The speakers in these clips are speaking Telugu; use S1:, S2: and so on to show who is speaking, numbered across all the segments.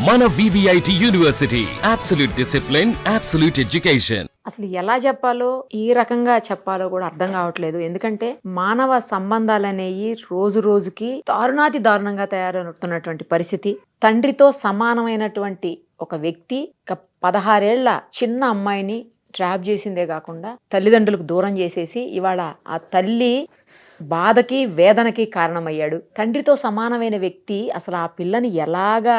S1: మన VVIT university, absolute discipline, absolute education.
S2: అసలు ఎలా చెప్పాలో, ఈ రకంగా చెప్పాలో కూడా అర్థం కావట్లేదు. ఎందుకంటే మానవ సంబంధాలు అనేవి రోజు రోజుకి దారుణాతి దారుణంగా తయారవుతున్నటువంటి పరిస్థితి. తండ్రితో సమానమైనటువంటి ఒక వ్యక్తి 16 ఏళ్ల చిన్న అమ్మాయిని ట్రాప్ చేసిందే కాకుండా తల్లిదండ్రులకు దూరం చేసేసి ఇవాళ ఆ తల్లి బాధకి వేదనకి కారణమయ్యాడు. తండ్రితో సమానమైన వ్యక్తి అసలు ఆ పిల్లని ఎలాగా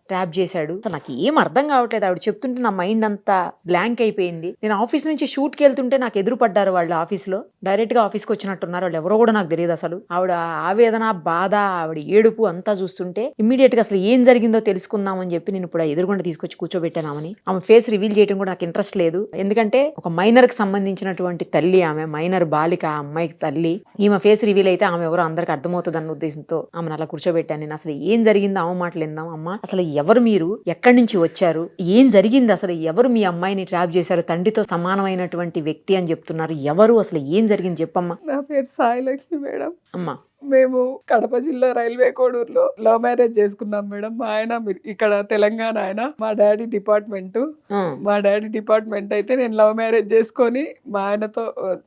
S2: ట్రాప్ చేశాడు, అసలు నాకు ఏం అర్థం కావట్లేదు. ఆవిడ చెప్తుంటే నా మైండ్ అంతా బ్లాంక్ అయిపోయింది. నేను ఆఫీస్ నుంచి షూట్కి వెళ్తుంటే నాకు ఎదురు పడ్డారు వాళ్ళు. ఆఫీస్లో డైరెక్ట్ గా ఆఫీస్కి వచ్చినట్టున్నారు. వాళ్ళు ఎవరో కూడా నాకు తెలియదు. అసలు ఆవిడ ఆవేదన, బాధ, ఆవిడ ఏడుపు అంతా చూస్తుంటే ఇమ్మీడియట్ గా అసలు ఏం జరిగిందో తెలుసుకుందామని చెప్పి నేను ఇప్పుడు ఎదురుగుండా తీసుకొచ్చి కూర్చోబెట్టానామని. ఆమె ఫేస్ రివీల్ చేయడం కూడా నాకు ఇంట్రెస్ట్ లేదు. ఎందుకంటే ఒక మైనర్ కి సంబంధించినటువంటి తల్లి ఆమె, మైనర్ బాలిక, ఆ అమ్మాయికి తల్లి. ఈమె ఫేస్ రివీల్ అయితే ఆమె ఎవరో అందరికి అర్థమవుతుంది అన్న ఉద్దేశంతో ఆమెను అలా కూర్చోబెట్టాను. నేను అసలు ఏం జరిగిందో ఆమె మాటలు విందాం. అమ్మ, అసలు ఎవరు మీరు, ఎక్కడి నుంచి వచ్చారు, ఏం జరిగింది, అసలు ఎవరు మీ అమ్మాయిని ట్రాప్ చేశారు, తండ్రితో సమానమైనటువంటి వ్యక్తి అని చెప్తున్నారు, ఎవరు, అసలు ఏం జరిగింది చెప్పమ్మా.
S3: నా పేరు సాయిలక్ష్మి మేడం.
S2: అమ్మా,
S3: మేము కడప జిల్లా రైల్వే కోడూరులో లవ్ మ్యారేజ్ చేసుకున్నాం మేడం. మా ఆయన ఇక్కడ తెలంగాణ ఆయన, మా డాడీ డిపార్ట్మెంట్ అయితే నేను లవ్ మ్యారేజ్ చేసుకొని మా ఆయనతో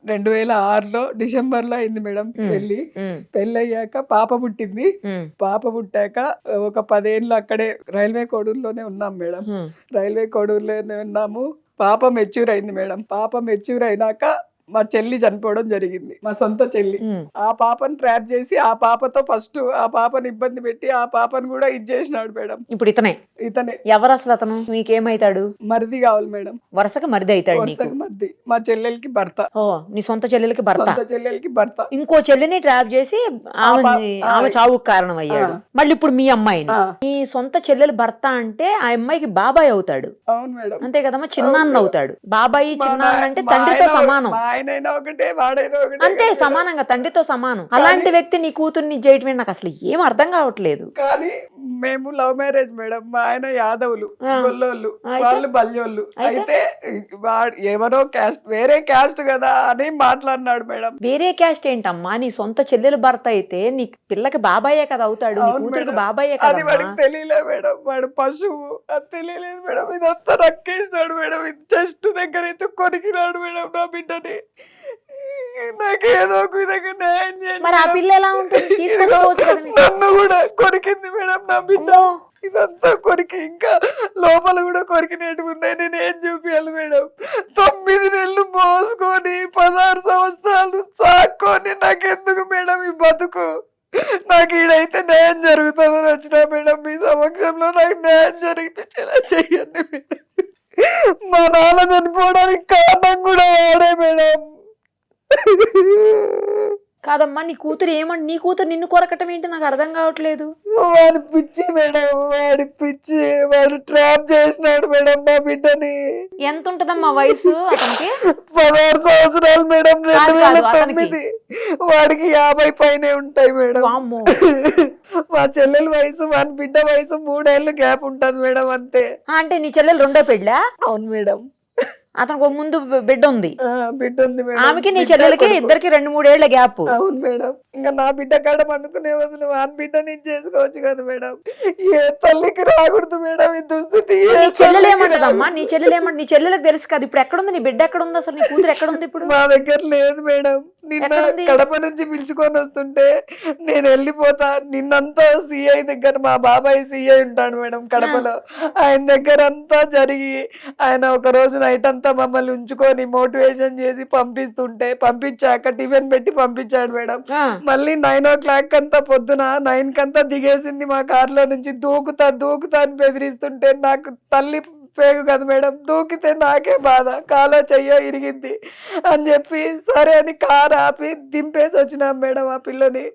S3: 2006లో డిసెంబర్లో అయింది మేడం పెళ్లి అయ్యాక పాప పుట్టింది. పాప పుట్టాక ఒక 10 ఏళ్ళు అక్కడే రైల్వే కోడూరులోనే ఉన్నాం మేడం. రైల్వే కోడూరులోనే ఉన్నాము. పాప మెచ్యూర్ అయింది మేడం. పాప మెచ్యూర్ అయినాక మా చెల్లి చనిపోవడం జరిగింది, మా సొంత చెల్లి. ఆ పాపను ట్రాప్ చేసి ఆ పాపతో ఫస్ట్ ఆ పాపను ఇబ్బంది పెట్టి ఆ పాపను కూడా ఇచ్చేసినాడు మేడం.
S2: ఇప్పుడు ఇతనే ఎవరు అసలు? అతను మీకేమైతాడు?
S3: మరిది కావాలి మేడం.
S2: వరుసగా మరిది అవుతాడు నీకు?
S3: మరిది, మా చెల్లెలకి భర్త.
S2: ఓ, నీ సొంత చెల్లెలకి భర్త.
S3: చెల్లెలకి భర్త ఇంకో
S2: ఇంకో చెల్లిని ట్రాప్ చేసి ఆమె చావుకు కారణం అయ్యాడు. మళ్ళీ ఇప్పుడు మీ అమ్మాయిని, మీ సొంత చెల్లెలు భర్త అంటే ఆ అమ్మాయికి బాబాయ్ అవుతాడు.
S3: అవును మేడం,
S2: అంతే కదమ్మా, చిన్నాన్న అవుతాడు. బాబాయి చిన్నాన్న అంటే తండ్రితో సమానం.
S3: ఒకటే, వాడైనా ఒకటే,
S2: అంతే, సమానంగా తండ్రితో సమానం. అలాంటి వ్యక్తి నీ కూతుర్ని చేయటమే నాకు అసలు ఏం అర్థం కావట్లేదు.
S3: కానీ మేము లవ్ మ్యారేజ్ మేడం. మా ఆయన యాదవులు, గొల్లోళ్ళు, వాళ్ళు బల్యోళ్ళు. అయితే ఎవరో క్యాస్ట్, వేరే క్యాస్ట్ కదా అని మాట్లాడినాడు మేడం.
S2: వేరే క్యాస్ట్ ఏంటమ్మా? నీ సొంత చెల్లెలు భర్త అయితే నీ పిల్లకి బాబాయే కదా అవుతాడు, నీ కూతురికి బాబాయే కదా.
S3: అది వాడికి తెలియలే మేడం, వాడు పశువు, అది తెలియలేదు మేడం. ఇదంతా రక్కేసినాడు మేడం. చెస్ట్ దగ్గర అయితే కొరికినాడు మేడం నా బిడ్డని. నాకేదో ఒక విధంగా న్యాయం చేయండి.
S2: మరి ఆ పిల్ల ఎలా ఉంటుంది? తీసుకొచ్చుకోవచ్చు కదా.
S3: నన్ను కూడా కొరికింది మేడం నా బిడ్డ. ఇదంతా కొరికి ఇంకా లోపల కూడా కొరికినట్టు ఉన్నాయి. నేను ఏం చూపించాలి మేడం? 9 నెలలు మోసుకొని 16 సంవత్సరాలు సాక్కొని నాకెందుకు మేడం ఈ బతుకు? నాకు ఈడైతే న్యాయం జరుగుతుందని వచ్చినా మేడం. మీ సమక్షంలో నాకు న్యాయం జరిపించేలా చెయ్యండి మేడం. మా నాన్న చనిపోవడానికి కారణం కూడా వాడే మేడం.
S2: కాదమ్మా, నీ కూతురు ఏమంటే, నీ కూతురు నిన్ను కొరకటం ఏంటి నాకు అర్థం కావట్లేదు.
S3: వాడి పిచ్చి మేడం, వాడి పిచ్చి. వాడు ట్రాప్ చేసినాడు మేడం నా బిడ్డని.
S2: ఎంత ఉంటదమ్మా వయసు అతనికి?
S3: 16 సంవత్సరాలు మేడం, 2009. వాడికి 50 పైనే ఉంటాయి మేడం. మా చెల్లెల వయసు, మన బిడ్డ వయసు 3 ఏళ్ళు గ్యాప్ ఉంటది మేడం, అంతే.
S2: అంటే నీ చెల్లెలు రెండో పెళ్ళా?
S3: అవును మేడం.
S2: అతనికి ముందు బిడ్డ ఉంది.
S3: బిడ్డ ఉంది మేడం.
S2: ఆమెకి నీ చెల్లెలకి ఇద్దరికి 2-3 ఏళ్ల గ్యాప్.
S3: అవును మేడం. ఇంకా నా బిడ్డ కాడ పండుకునే వదిలి వాని బిడ్డ నేను చేసుకోవచ్చు కదా మేడం. ఏ తల్లికి రాకూడదు మేడం ఈ దుస్థితి.
S2: నీ చెల్లెలు ఏమంటదమ్మా? నీ చెల్లెలకు తెలుసు కదా ఇప్పుడు ఎక్కడుంది నీ బిడ్డ, ఎక్కడుంది అసలు నీ కూతురు ఎక్కడుంది ఇప్పుడు?
S3: మా దగ్గర లేదు మేడం. నిన్న కడప నుంచి పిలుచుకొని వస్తుంటే నేను వెళ్ళిపోతా. నిన్నంతా సిఐ దగ్గర, మా బాబాయ్ సిఐ ఉంటాడు మేడం కడపలో, ఆయన దగ్గర అంతా జరిగి ఆయన ఒక రోజు నైట్ అంతా మమ్మల్ని ఉంచుకొని మోటివేషన్ చేసి పంపిస్తుంటే, పంపించాక టిఫిన్ పెట్టి పంపించాడు మేడం. మళ్ళీ 9 o'clock అంతా, పొద్దున 9 కంతా దిగేసింది మా కార్లో నుంచి. దూకుతా అని బెదిరిస్తుంటే నాకు తల్లి పేగు కదా మేడం, దూకితే నాకే బాధ, కాలో చెయ్యో ఇరిగింది అని చెప్పి సరే అని కారు ఆపి దింపేసి వచ్చినాం మేడం ఆ పిల్లని.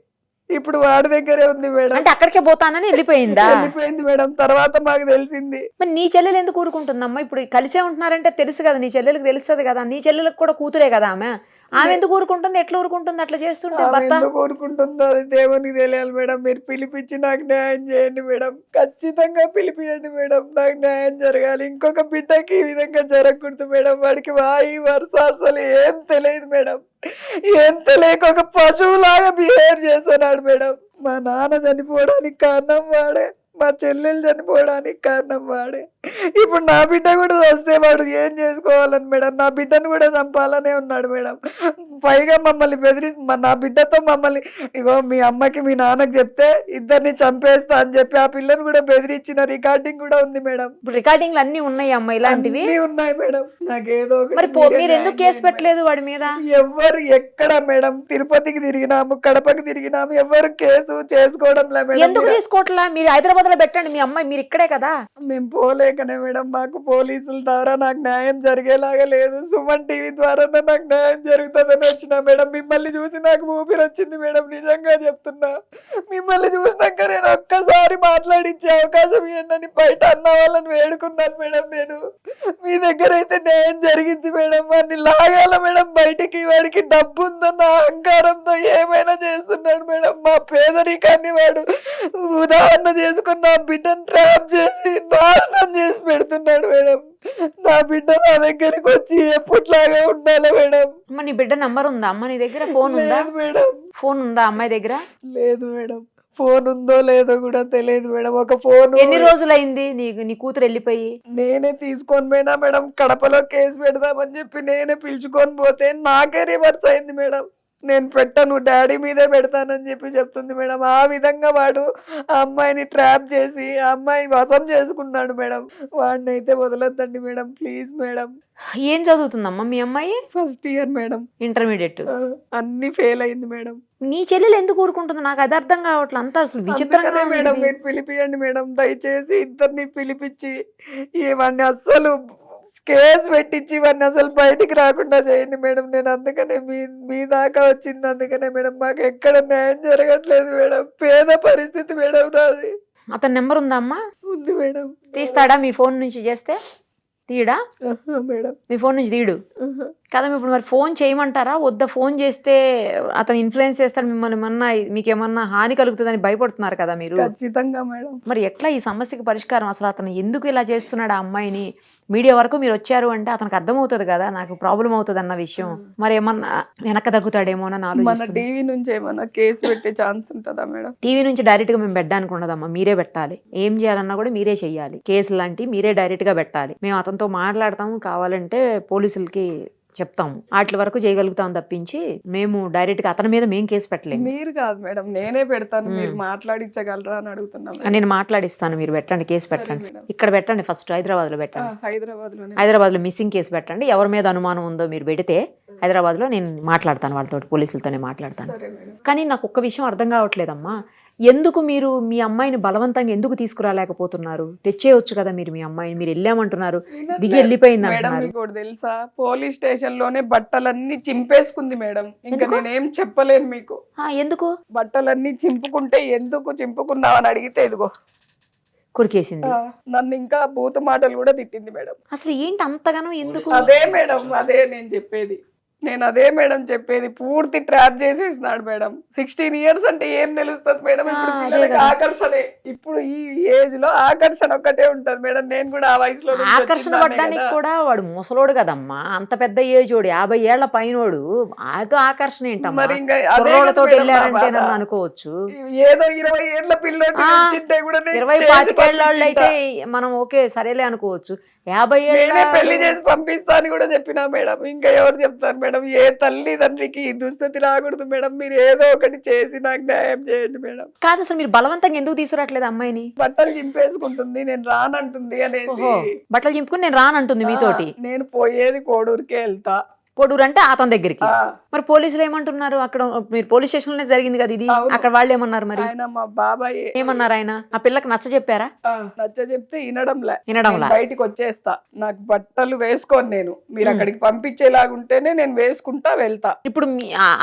S3: ఇప్పుడు వాడి దగ్గరే ఉంది మేడం.
S2: అంటే అక్కడికే పోతానని వెళ్ళిపోయిందా?
S3: వెళ్ళిపోయింది మేడం. తర్వాత మాకు తెలిసింది.
S2: మరి నీ చెల్లెలు ఎందుకు ఊరుకుంటుందమ్మా? ఇప్పుడు కలిసే ఉంటున్నారంటే తెలుసు కదా, నీ చెల్లెలకు తెలుస్తుంది కదా, నీ చెల్లెలకు కూడా కూతురే కదా ఆమె ఎందుకు ఊరుకుంటుంది? ఎట్లా ఊరుకుంటుంది అట్లా చేస్తుంటే?
S3: ఎందుకు ఊరుకుంటుందో అది దేవునికి తెలియాలి మేడం. మీరు పిలిపించి నాకు న్యాయం చేయండి మేడం, ఖచ్చితంగా పిలిపియండి మేడం, నాకు న్యాయం జరగాలి. ఇంకొక బిడ్డకి ఈ విధంగా జరగకూడదు మేడం. వాడికి వాయి వరుస అసలు ఏం తెలియదు మేడం. ఏం తెలియక ఒక పశువులాగా బిహేవ్ చేస్తున్నాడు మేడం. మా నాన్న చనిపోవడానికి కారణం వాడే. మా చెల్లెలు చనిపోవడానికి కారణం వాడే. ఇప్పుడు నా బిడ్డ కూడా వస్తే వాడు ఏం చేసుకోవాలని మేడం, నా బిడ్డను కూడా చంపాలనే ఉన్నాడు మేడం. పైగా మమ్మల్ని నా బిడ్డతో మమ్మల్ని ఇగో మీ అమ్మకి మీ నాన్నకి చెప్తే ఇద్దరిని చంపేస్తా అని చెప్పి ఆ పిల్లని కూడా బెదిరించిన రికార్డింగ్ కూడా ఉంది మేడం.
S2: ఇప్పుడు రికార్డింగ్లు అన్ని ఉన్నాయి అమ్మ ఇలాంటివి
S3: ఉన్నాయి మేడం. నాకేదో
S2: మరి మీరు ఎందుకు కేసు పెట్టలేదు వాడి మీద?
S3: ఎవరు ఎక్కడ మేడం, తిరుపతికి తిరిగినాము, కడపకి తిరిగినాము, ఎవరు కేసు చేసుకోవడం లే మేడం.
S2: ఎందుకు తీసుకోవట్లా? మీరు హైదరాబాద్ లో పెట్టండి, మీ అమ్మాయి మీరు ఇక్కడే కదా.
S3: మేము పోలేకనే మేడం, మాకు పోలీసుల ద్వారా నాకు న్యాయం జరిగేలాగా లేదు. సుమన్ టీవీ ద్వారా నాకు న్యాయం జరుగుతుందని వచ్చిన మేడం. మిమ్మల్ని చూసి నాకు ఊపిరి వచ్చింది మేడం, నిజంగా చెప్తున్నా. మిమ్మల్ని చూసినాక నేను ఒక్కసారి మాట్లాడించే అవకాశం ఏంటని బయట అన్న వాళ్ళని వేడుకున్నాను మేడం. నేను మీ దగ్గర అయితే న్యాయం జరిగింది మేడం. వాడిని లాగాల మేడం బయటికి. వాడికి డబ్బు ఉందన్న అహంకారంతో ఏమైనా చేస్తున్నాడు మేడం. మా పేదరికాన్ని వాడు ఉదాహరణ చేసుకుని నా బిడ్డను ట్రాప్ చేసి నాశనం చేసి పెడుతున్నాడు మేడం. నా బిడ్డ నా దగ్గరికి వచ్చి ఎప్పట్లాగా ఉండాలి మేడం.
S2: అమ్మ నీ బిడ్డ నంబర్ ఉందా అమ్మ నీ దగ్గర? ఫోన్ ఉందా
S3: మేడం?
S2: ఫోన్ ఉందా అమ్మాయి దగ్గర?
S3: లేదు మేడం. ఫోన్ ఉందో లేదో కూడా తెలియదు మేడం. ఒక ఫోన్
S2: ఎన్ని రోజులైంది నీ కూతురు వెళ్ళిపోయి?
S3: నేనే తీసుకొని పోయినా మేడం. కడపలో కేసు పెడదామని చెప్పి నేనే పిలుచుకొని పోతే నాకే రివర్స్ అయింది మేడం. నేను పెట్టను, డాడీ మీదే పెడతానని చెప్పి చెప్తుంది మేడం. ఆ విధంగా వాడు ఆ అమ్మాయిని ట్రాప్ చేసి ఆ అమ్మాయి వశం చేసుకున్నాడు మేడం. వాడిని అయితే వదలొద్దండి మేడం, ప్లీజ్ మేడం.
S2: ఏం చదువుతుందమ్మా మీ అమ్మాయి?
S3: First year madam,
S2: intermediate.
S3: అన్ని ఫెయిల్ అయింది మేడం.
S2: నీ చెల్లెలు ఎందుకు ఊరుకుంటుంది? నాకు అది అర్థం కావట్లేదు. అంతా అసలు విచిత్రంగా
S3: మేడం. మీరు పిలిపియండి మేడం, దయచేసి ఇద్దరిని పిలిపించి ఇవన్నీ అస్సలు కేసు పెట్టించి ఇవన్నీ అసలు బయటికి రాకుండా చేయండి మేడం. నేను అందుకనే మీ దాకా వచ్చింది. అందుకనే మేడం మాకు ఎక్కడ న్యాయం జరగట్లేదు మేడం. పేద పరిస్థితి మేడం నాది.
S2: అతని నెంబర్ ఉందా అమ్మా?
S3: ఉంది మేడం.
S2: తీస్తాడా మీ ఫోన్ నుంచి చేస్తే? తీయడా
S3: మేడం?
S2: మీ ఫోన్ నుంచి తీయడు కదా. ఇప్పుడు మరి ఫోన్ చేయమంటారా వద్దా? ఫోన్ చేస్తే అతను ఇన్ఫ్లుయెన్స్ చేస్తాడు మిమ్మల్ని, ఏమన్నా మీకేమన్నా హాని కలుగుతుందని భయపడుతున్నారు కదా మీరు?
S3: ఖచ్చితంగా మేడం.
S2: మరి ఎట్లా ఈ సమస్యకి పరిష్కారం? అసలు అతను ఎందుకు ఇలా చేస్తున్నాడు ఆ అమ్మాయిని? మీడియా వరకు మీరు వచ్చారు అంటే అతనికి అర్థమవుతుంది కదా నాకు ప్రాబ్లం అవుతుంది అన్న విషయం. మరి ఏమన్నా వెనక తగ్గుతాడేమో అని ఆలోచిస్తున్నా.
S3: టీవీ నుంచి ఏమన్నా కేసు పెట్టే ఛాన్స్ ఉంటుందా మేడం?
S2: టీవీ నుంచి డైరెక్ట్ గా మేము పెట్టడానికి ఉండదమ్మా, మీరే పెట్టాలి. ఏం చేయాలన్నా కూడా మీరే చెయ్యాలి. కేసులు లాంటివి మీరే డైరెక్ట్ గా పెట్టాలి. మేము అతనితో మాట్లాడతాము, కావాలంటే పోలీసులకి చెప్తాము, వాటి వరకు చేయగలుగుతాం తప్పించి మేము డైరెక్ట్ గా అతని మీద మేము కేసు పెట్టలేము.
S3: మీరు కాదు మేడం, నేనే పెడతాను. మీరు మాట్లాడించగలరా అని అడుగుతున్నాను.
S2: నేను మాట్లాడిస్తాను, మీరు పెట్టండి, కేసు పెట్టండి. ఇక్కడ పెట్టండి, ఫస్ట్ హైదరాబాద్ లో పెట్టండి.
S3: హైదరాబాద్
S2: లో మిస్సింగ్ కేసు పెట్టండి. ఎవరి మీద అనుమానం ఉందో మీరు పెడితే హైదరాబాద్ లో నేను మాట్లాడతాను, వాళ్ళతో పోలీసులతోనే మాట్లాడతాను. కానీ నాకు ఒక్క విషయం అర్థం కావట్లేదమ్మా, ఎందుకు మీరు మీ అమ్మాయిని బలవంతంగా ఎందుకు తీసుకురాలేకపోతున్నారు? తెచ్చేయొచ్చు కదా మీరు మీ అమ్మాయిని. మీరు వెళ్ళామంటున్నారు, దిగి వెళ్ళిపోయింది అంటున్నారు.
S3: మీకు తెలుసా, పోలీస్ స్టేషన్ లోనే బట్టలన్నీ చింపేసుకుంది మేడం. ఇంకా నేనేం చెప్పలేను మీకు.
S2: ఎందుకు
S3: బట్టలన్నీ చింపుకుంటే ఎందుకు చింపుకున్నావు అని అడిగితే ఇదిగో
S2: కురికేసింది.
S3: నన్ను ఇంకా భూత మాటలు కూడా తిట్టింది మేడం.
S2: అసలు ఏంటి అంతగానో ఎందుకు?
S3: అదే మేడం, అదే నేను చెప్పేది. నేను అదే మేడం చెప్పేది. పూర్తి ట్రాప్ చేసేసినాడు మేడం. 16 years అంటే ఏం తెలుస్తుంది మేడం? ఇప్పుడు పిల్లలకి ఆకర్షణే. ఇప్పుడు ఈ ఏజ్ లో ఆకర్షణ ఒక్కటే ఉంటది మేడం. నేను కూడా ఆ వయసులో
S2: ఆకర్షణ పడ్డానికి కూడా వాడు ముసలోడు కదమ్మా, అంత పెద్ద ఏజ్ వాడు, 50 ఏళ్ల పైనోడు. అదో ఆకర్షణ ఏంటమ్మా? కుర్రోళ్ళతో వెళ్ళారంటే నన్ను అనుకోవచ్చు.
S3: ఏదో 20 ఏళ్ల పిల్లోడు
S2: 20-25 ఏళ్ళ వాళ్ళు అయితే మనం ఓకే సరేలే అనుకోవచ్చు. 50 ఏళ్ళ
S3: పెళ్లి చేసి పంపిస్తా అని కూడా చెప్పినా మేడం. ఇంకా ఎవరు చెప్తారు మేడం? ఏ తల్లిదండ్రికి దుస్థితి రాకూడదు మేడం. మీరు ఏదో ఒకటి చేసి నాకు న్యాయం చేయండి మేడం.
S2: కాదు, అసలు మీరు బలవంతంగా ఎందుకు తీసుకురావట్లేదు అమ్మాయిని?
S3: బట్టలు చింపేసుకుంటుంది, నేను రానంటుంది అనేది.
S2: బట్టలు చింపుకుని నేను రానంటుంది మీతోటి.
S3: నేను పోయేది కోడూరుకే వెళ్తా.
S2: కోడూరు అంటే అతని దగ్గరికి. మరి పోలీసులు ఏమంటున్నారు? అక్కడ మీరు పోలీస్ స్టేషన్ లోనే జరిగింది కదా ఇది, అక్కడ వాళ్ళు ఏమన్నారు? మరి
S3: మా బాబాయ్
S2: ఏమన్నారు? ఆయన ఆ పిల్లకి నచ్చ చెప్పారా?
S3: నచ్చ చెప్తే వినడంలా బయటికి వచ్చేస్తా, నాకు బట్టలు వేసుకోను, నేను మీరు అక్కడికి పంపించేలాగుంటేనే నేను వేసుకుంటా వెళ్తా.
S2: ఇప్పుడు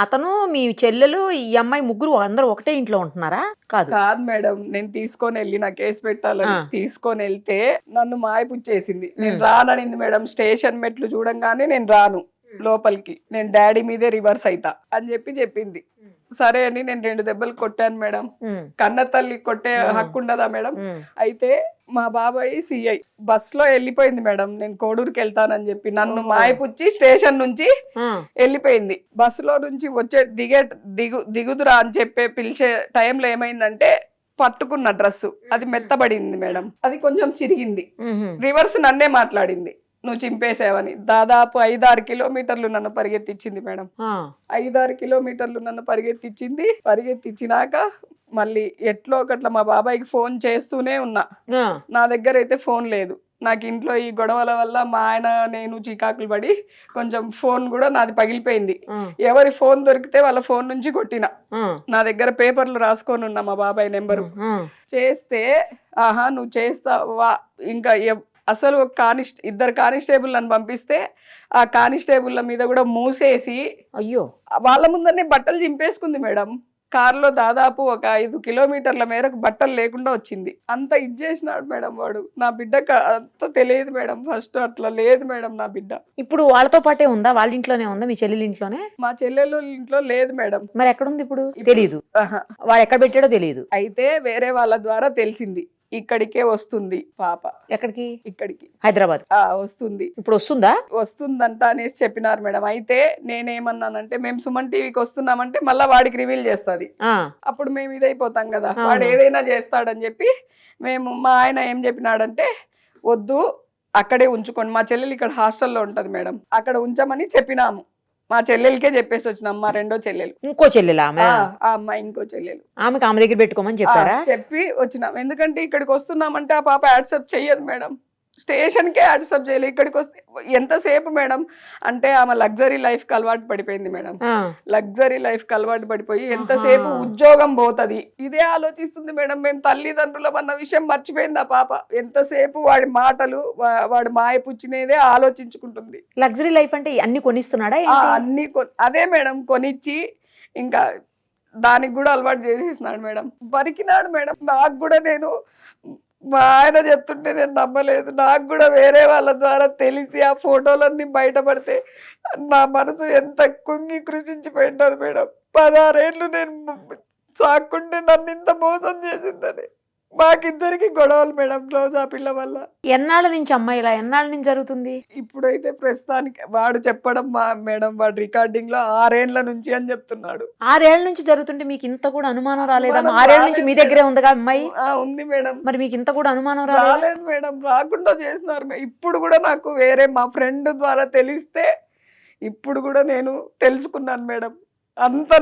S2: అతను మీ చెల్లెలు ఈ అమ్మాయి ముగ్గురు అందరూ ఒకటే ఇంట్లో ఉంటున్నారా? కాదు
S3: మేడం, నేను తీసుకొని వెళ్ళి నా కేసు పెట్టాలని తీసుకొని వెళ్తే నన్ను మాయపుచ్చేసింది. నేను రాననింది మేడం. స్టేషన్ మెట్లు చూడంగానే నేను రాను లోపలికి, నేను డాడీ మీదే రివర్స్ అయితా అని చెప్పింది. సరే అని నేను 2 దెబ్బలు కొట్టాను మేడం. కన్న తల్లి కొట్టే హక్కు ఉండదా మేడం? అయితే మా బాబాయ్ సిఐ బస్ లో వెళ్ళిపోయింది మేడం. నేను కోడూరుకి వెళ్తానని చెప్పి నన్ను మాయపుచ్చి స్టేషన్ నుంచి వెళ్ళిపోయింది. బస్సులో నుంచి దిగుదురా అని చెప్పి పిలిచే టైంలో ఏమైందంటే పట్టుకున్న డ్రెస్ అది మెత్తబడింది మేడం, అది కొంచెం చిరిగింది.
S2: మ్హూ.
S3: రివర్స్ నన్నే మాట్లాడింది, నువ్వు చింపేసావని. దాదాపు 5-6 కిలోమీటర్లు నన్ను పరిగెత్తిచ్చింది మేడం.
S2: ఆ.
S3: 5-6 కిలోమీటర్లు నన్ను పరిగెత్తిచ్చినాక మళ్ళీ ఎట్లో ఒకట్లా మా బాబాయ్కి ఫోన్ చేస్తూనే ఉన్నా.
S2: ఆ.
S3: నా దగ్గర అయితే ఫోన్ లేదు. నాకు ఇంట్లో ఈ గొడవల వల్ల మా ఆయన నేను చికాకులు పడి కొంచెం ఫోన్ కూడా నాది పగిలిపోయింది.
S2: ఆ.
S3: ఎవరి ఫోన్ దొరికితే వాళ్ళ ఫోన్ నుంచి కొట్టిన.
S2: ఆ.
S3: నా దగ్గర పేపర్లు రాసుకొని ఉన్నా మా బాబాయ్ నెంబరు.
S2: ఆ.
S3: చేస్తే ఆహా నువ్వు చేస్తావా, ఇంకా అసలు ఇద్దరు కానిస్టేబుల్ నన్ను పంపిస్తే ఆ కానిస్టేబుల్ల మీద కూడా మూసేసి
S2: అయ్యో
S3: వాళ్ళ ముందరనే బట్టలు చింపేసుకుంది మేడం. కారులో దాదాపు ఒక 5 కిలోమీటర్ల మేరకు బట్టలు లేకుండా వచ్చింది. అంత ఇచ్చేసినాడు మేడం వాడు. నా బిడ్డకు అంత తెలియదు మేడం, ఫస్ట్ అట్లా లేదు మేడం నా బిడ్డ.
S2: ఇప్పుడు వాళ్ళతో పాటే ఉందా? వాళ్ళ ఇంట్లోనే ఉందా? మీ చెల్లెల ఇంట్లోనే?
S3: మా చెల్లెలు ఇంట్లో లేదు మేడం.
S2: మరి ఎక్కడుంది ఇప్పుడు? తెలీదు.
S3: ఆహా.
S2: వాడు ఎక్కడ పెట్టాడో తెలియదు.
S3: అయితే వేరే వాళ్ళ ద్వారా తెలిసింది, ఇక్కడికే వస్తుంది పాప.
S2: ఎక్కడికి?
S3: ఇక్కడికి
S2: హైదరాబాద్
S3: వస్తుంది.
S2: ఇప్పుడు వస్తుందా?
S3: వస్తుందంట అనేసి చెప్పినారు మేడం. అయితే నేనేమన్నానంటే మేము సుమన్ టీవీకి వస్తున్నామంటే మళ్ళీ వాడికి రివీల్ చేస్తుంది,
S2: ఆ.
S3: అప్పుడు మేము ఇదైపోతాం కదా,
S2: అవును.
S3: వాడు ఏదైనా చేస్తాడని చెప్పి మా ఆయన ఏం చెప్పినాడంటే వద్దు అక్కడే ఉంచుకోండి, మా చెల్లెలు ఇక్కడ హాస్టల్లో ఉంటది మేడం, అక్కడ ఉంచమని చెప్పినాము. మా చెల్లెలకే చెప్పేసి వచ్చినాం, మా రెండో చెల్లెలు.
S2: ఇంకో చెల్లెలా ఆమె?
S3: ఆ అమ్మాయి ఇంకో చెల్లెలు.
S2: ఆమె దగ్గర పెట్టుకోమని చెప్పారా?
S3: చెప్పి వచ్చినాం. ఎందుకంటే ఇక్కడికి వస్తున్నామంటే ఆ పాప యాక్సెప్ట్ చెయ్యదు మేడం, స్టేషన్కే యాక్సెప్ట్ చేయలేదు. ఇక్కడికి వస్తే ఎంతసేపు మేడం అంటే ఆమె లగ్జరీ లైఫ్ కి అలవాటు పడిపోయింది మేడం.
S2: ఆ.
S3: లగ్జరీ లైఫ్ కి అలవాటు పడిపోయి ఎంతసేపు ఉద్యోగం పోతుంది ఇదే ఆలోచిస్తుంది మేడం. మేము తల్లిదండ్రులం అన్న విషయం మర్చిపోయింది ఆ పాప. ఎంతసేపు వాడి మాటలు వాడు మాయపుచ్చినేదే ఆలోచించుకుంటుంది.
S2: లగ్జరీ లైఫ్ అంటే అన్ని కొనిస్తున్నాడా?
S3: అన్ని అదే మేడం కొనిచ్చి ఇంకా దానికి కూడా అలవాటు చేసేసినాడు మేడం. బరికినాడు మేడం. నాకు కూడా నేను మా ఆయన చెప్తుంటే నేను నమ్మలేదు. నాకు కూడా వేరే వాళ్ళ ద్వారా తెలిసి ఆ ఫోటోలన్నీ బయటపడితే నా మనసు ఎంత కుంగి కృషించిపోయింటది మేడం. 16 ఏళ్ళు నేను సాక్కుంటే నన్ను ఇంత మోసం చేసిందని. మాకిద్దరికి గొడవలు మేడం రోజా పిల్ల వల్ల.
S2: ఎన్నాళ్ళ నుంచి అమ్మాయి ఇలా ఎన్నాళ్ళ నుంచి జరుగుతుంది?
S3: ఇప్పుడైతే ప్రస్తుతానికి వాడు చెప్పడం మేడం, వాడు రికార్డింగ్ లో 6 ఏళ్ల నుంచి అని చెప్తున్నాడు.
S2: 6 ఏళ్ల నుంచి జరుగుతుంటే మీకు ఇంత కూడా అనుమానం రాలేదా? 6 ఏళ్ల నుంచి మీ దగ్గరే ఉందిగా అమ్మాయి?
S3: ఉంది మేడం.
S2: మరి మీకు ఇంత కూడా అనుమానం
S3: రాలేదు మేడం, రాకుండా చేసినారు. ఇప్పుడు కూడా నాకు వేరే మా ఫ్రెండ్ ద్వారా తెలిస్తే ఇప్పుడు కూడా నేను తెలుసుకున్నాను మేడం. అంత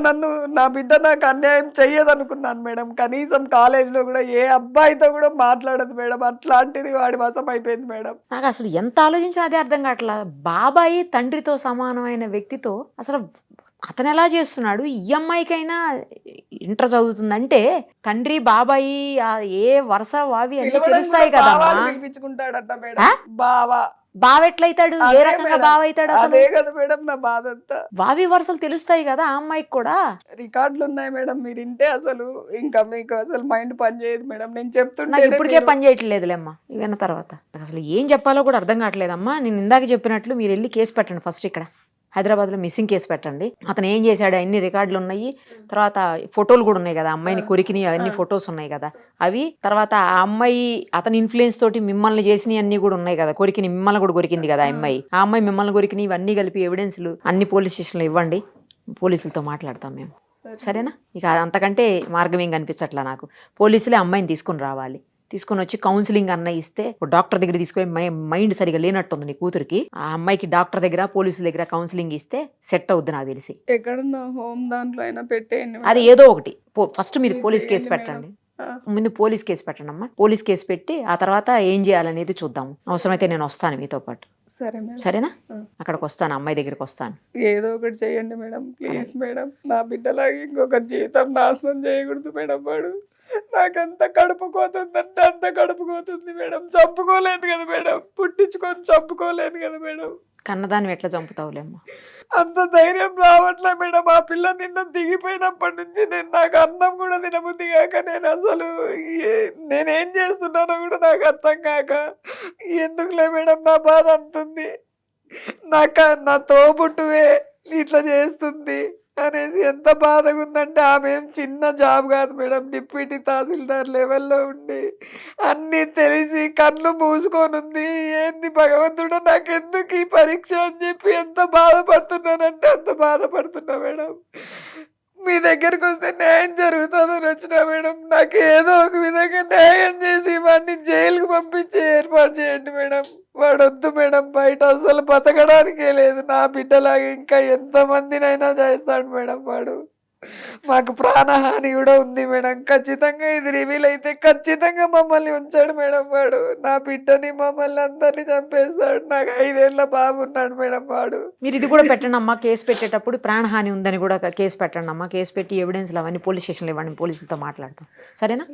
S3: నా బిడ్డ నాకు అన్యాయం చెయ్యదనుకున్నాను మేడం. కనీసం కాలేజ్లో కూడా ఏ అబ్బాయితో కూడా మాట్లాడదు మేడం. అట్లాంటిది వాడి వశం అయిపోయింది మేడం.
S2: నాకు అసలు ఎంత ఆలోచించినా అదే అర్థం కావట్లా. బాబాయి తండ్రితో సమానమైన వ్యక్తితో అసలు అతను ఎలా చేస్తున్నాడు? ఈ అమ్మాయికైనా ఇంటర్ చదువుతుందంటే తండ్రి బాబాయి ఏ వరుస వావి అన్ని తెలుస్తాయి కదమ్మా.
S3: పిలిపించుకుంటాడట మేడం. బావా
S2: బావెట్లయితాడు? ఏ రకంగా బావైతాడు? అసలు
S3: అదే కదా మేడం నా బాధ అంతా.
S2: వావి వరుసలు తెలుస్తాయి కదా ఆ అమ్మాయికి కూడా.
S3: రికార్డులు ఉన్నాయి మేడం, మీరు వింటే అసలు ఇంకా మీకు అసలు మైండ్ పని చేయదు మేడం. నేను చెప్తుంటే
S2: నాకు ఇప్పటికే పని చేయట్లేదులేమ్మా విన్న తర్వాత. అసలు ఏం చెప్పాలో కూడా అర్థం కావట్లేదమ్మా. నేను ఇందాక చెప్పినట్లు మీరు వెళ్ళి కేసు పెట్టండి ఫస్ట్. ఇక్కడ హైదరాబాద్లో మిస్సింగ్ కేసు పెట్టండి. అతను ఏం చేశాడు అన్ని రికార్డులు ఉన్నాయి. తర్వాత ఫోటోలు కూడా ఉన్నాయి కదా, అమ్మాయిని కొరికిని అవన్నీ ఫొటోస్ ఉన్నాయి కదా అవి. తర్వాత ఆ అమ్మాయి అతని ఇన్ఫ్లుయెన్స్ తోటి మిమ్మల్ని చేసినవి అన్ని కూడా ఉన్నాయి కదా, కొరికిని మిమ్మల్ని కూడా కొరికింది కదా ఆ అమ్మాయి మిమ్మల్ని కొరికిని ఇవన్నీ కలిపి ఎవిడెన్స్లు అన్ని పోలీస్ స్టేషన్లో ఇవ్వండి, పోలీసులతో మాట్లాడతాం మేము. సరేనా? ఇక అంతకంటే మార్గం ఏం కనిపించట్లా నాకు. పోలీసులే అమ్మాయిని తీసుకుని రావాలి. తీసుకొని వచ్చి కౌన్సిలింగ్ అన్న ఇస్తే డాక్టర్ దగ్గర తీసుకొని మైండ్ సరిగా లేనట్టుంది నీ కూతురికి. ఆ అమ్మాయికి డాక్టర్ దగ్గర పోలీసుల దగ్గర కౌన్సిలింగ్ ఇస్తే సెట్ అవుద్ది నాకు తెలిసి.
S3: ఎక్కడన్నా హోమ్ దాంట్లో అయినా పెట్టేయండి.
S2: అది ఏదో ఒకటి. ఫస్ట్ మీరు పోలీస్ కేసు పెట్టండి. ముందు పోలీస్ కేసు పెట్టండి అమ్మా. పోలీస్ కేసు పెట్టి ఆ తర్వాత ఏం చేయాలనేది చూద్దాము. అవసరమైతే నేను వస్తాను మీతో పాటు. సరేనా? అక్కడికి వస్తాను, అమ్మాయి దగ్గరికి వస్తాను.
S3: ఏదో ఒకటి చేయండి మేడం ప్లీజ్ మేడం. నా బిడ్డలాగా ఇంకొక జీవితం నాశనం చేయకూడదు మేడం. వాడు నాకంత కడుపుకోతుందంటే అంత కడుపుకోతుంది మేడం. చంపుకోలేను కదా మేడం, పుట్టించుకొని చంపుకోలేను కదా మేడం.
S2: కన్నదాన్ని ఎట్లా చంపుతావులేమ్మా?
S3: అంత ధైర్యం రావట్లే మేడం. ఆ పిల్ల నిన్న దిగిపోయినప్పటి నుంచి నాకు అన్నం కూడా తినబుద్ధి కాక నేను అసలు నేనేం చేస్తున్నానో కూడా నాకు అర్థం కాక ఎందుకులే మేడం నా బాధ అంటుంది. నా తోబుట్టువే ఇట్లా చేస్తుంది అనేసి ఎంత బాధగా ఉందంటే. ఆమె ఏం చిన్న జాబ్ కాదు మేడం, డిప్యూటీ తహసీల్దార్ లెవెల్లో ఉండి అన్నీ తెలిసి కళ్ళు మూసుకొని ఉంది. ఏంది భగవంతుడు నాకెందుకు ఈ పరీక్ష అని చెప్పి ఎంత బాధపడుతున్నానంటే అంత బాధపడుతున్నా మేడం. మీ దగ్గరకు వస్తే న్యాయం జరుగుతుందని వచ్చినా మేడం. నాకు ఏదో ఒక విధంగా న్యాయం చేసి వాడిని జైలుకు పంపించి ఏర్పాటు చేయండి మేడం. వాడు వద్దు మేడం, బయట అసలు బతకడానికే లేదు. నా బిడ్డలాగా ఇంకా ఎంతమందినైనా చేస్తాడు మేడం వాడు. మాకు ప్రాణహాని కూడా ఉంది మేడం. ఖచ్చితంగా ఇది రివీల్ అయితే ఖచ్చితంగా మమ్మల్ని ఉంచాడు మేడం వాడు. నా బిడ్డని మమ్మల్ని అందరినీ చంపేస్తాడు. నాకు 5 ఏళ్ళ బాబు ఉన్నాడు మేడం వాడు.
S2: మీరు ఇది కూడా పెట్టండి అమ్మా, కేసు పెట్టేటప్పుడు ప్రాణహాని ఉందని కూడా కేసు పెట్టండి అమ్మా. కేసు పెట్టి ఎవిడెన్స్లు అవన్నీ పోలీస్ స్టేషన్లో ఇవ్వండి, పోలీసులతో మాట్లాడతాం, సరేనా?